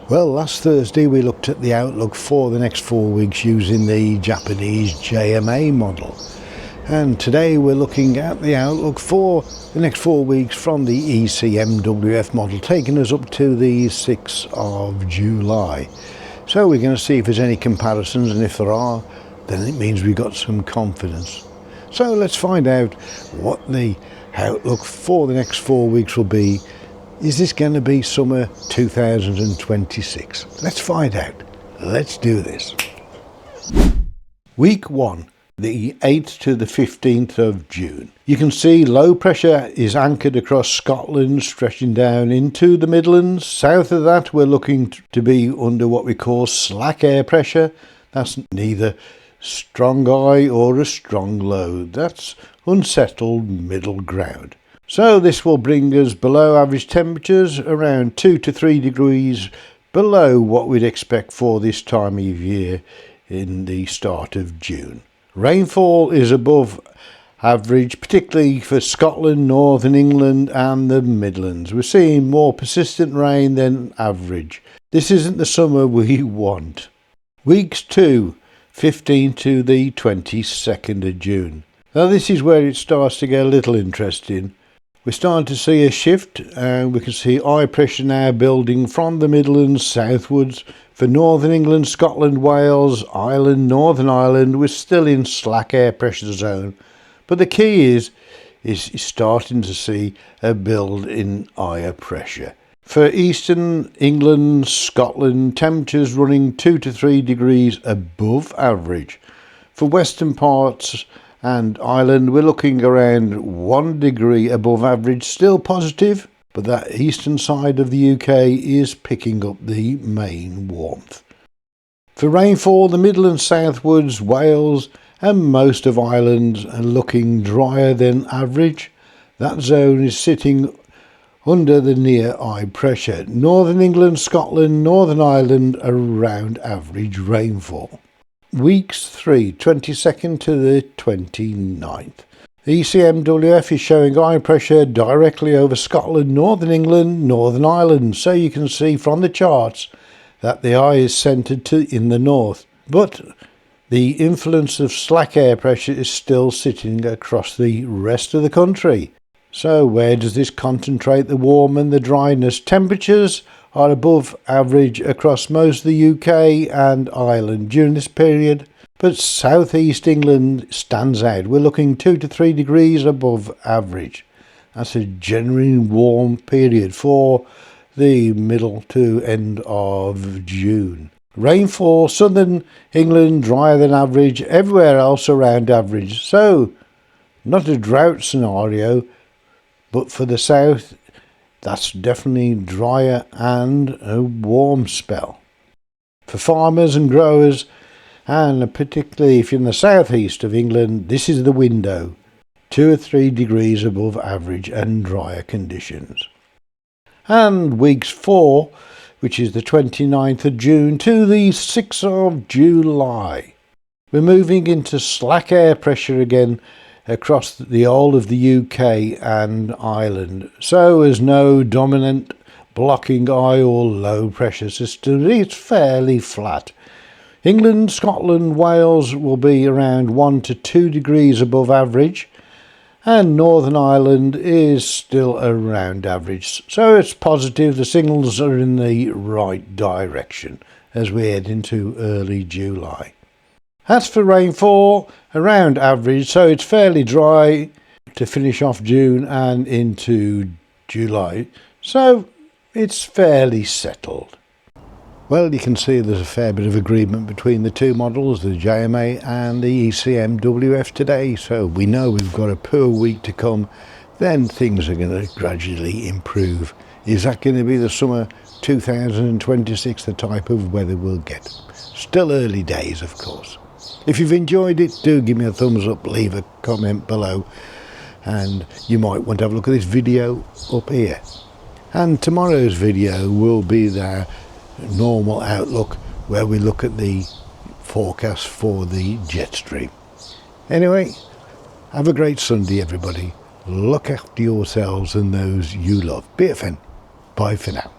Well, last Thursday we looked at the outlook for the next 4 weeks using the Japanese JMA model. And today we're looking at the outlook for the next 4 weeks from the ECMWF model, taking us up to the 6th of July. So we're going to see if there's any comparisons, and if there are, then it means we've got some confidence. So let's find out what the outlook for the next 4 weeks will be. Is this going to be summer 2026? Let's find out. Let's do this. Week 1, the 8th to the 15th of June. You can see low pressure is anchored across Scotland, stretching down into the Midlands. South of that, we're looking to be under what we call slack air pressure. That's neither strong high or a strong low. That's unsettled middle ground. So this will bring us below average temperatures, around 2 to 3 degrees below what we'd expect for this time of year in the start of June. Rainfall is above average, particularly for Scotland, Northern England and the Midlands. We're seeing more persistent rain than average. This isn't the summer we want. Weeks 2, 15 to the 22nd of June. Now this is where it starts to get a little interesting. We're starting to see a shift, and we can see high pressure now building from the Midlands southwards. For Northern England, Scotland, Wales, Ireland, Northern Ireland, we're still in slack air pressure zone. But the key is starting to see a build in higher pressure. For Eastern England, Scotland, temperatures running 2 to 3 degrees above average. For western parts and Ireland, we're looking around 1 degree above average, still positive, but that eastern side of the UK is picking up the main warmth. For rainfall, the Midlands southwards, Wales and most of Ireland are looking drier than average. That zone is sitting under the near high pressure. Northern England, Scotland, Northern Ireland around average rainfall. Weeks 3, 22nd to the 29th. The ECMWF is showing high pressure directly over Scotland, Northern England, Northern Ireland. So you can see from the charts that the eye is centred in the north. But the influence of slack air pressure is still sitting across the rest of the country. So where does this concentrate the warm and the dryness? Temperatures are above average across most of the UK and Ireland during this period, but southeast England stands out. We're looking 2 to 3 degrees above average. That's a genuinely warm period for the middle to end of June. Rainfall, southern England drier than average, everywhere else around average. So not a drought scenario, but for the south, that's definitely drier and a warm spell. For farmers and growers, and particularly if you're in the southeast of England, this is the window. 2 or 3 degrees above average and drier conditions. And weeks 4, which is the 29th of June to the 6th of July. We're moving into slack air pressure again across the whole of the UK and Ireland. So as no dominant blocking high or low pressure system, it's fairly flat. England, Scotland, Wales will be around 1 to 2 degrees above average, and Northern Ireland is still around average. So it's positive, the signals are in the right direction as we head into early July. As for rainfall, around average, so it's fairly dry to finish off June and into July. So it's fairly settled. Well, you can see there's a fair bit of agreement between the two models, the JMA and the ECMWF today. So we know we've got a poor week to come, then things are going to gradually improve. Is that going to be the summer 2026, the type of weather we'll get? Still early days, of course. If you've enjoyed it, do give me a thumbs up, leave a comment below, and you might want to have a look at this video up here. And tomorrow's video will be the normal outlook where we look at the forecast for the jet stream. Anyway, have a great Sunday everybody. Look after yourselves and those you love. Be a fan. Bye for now.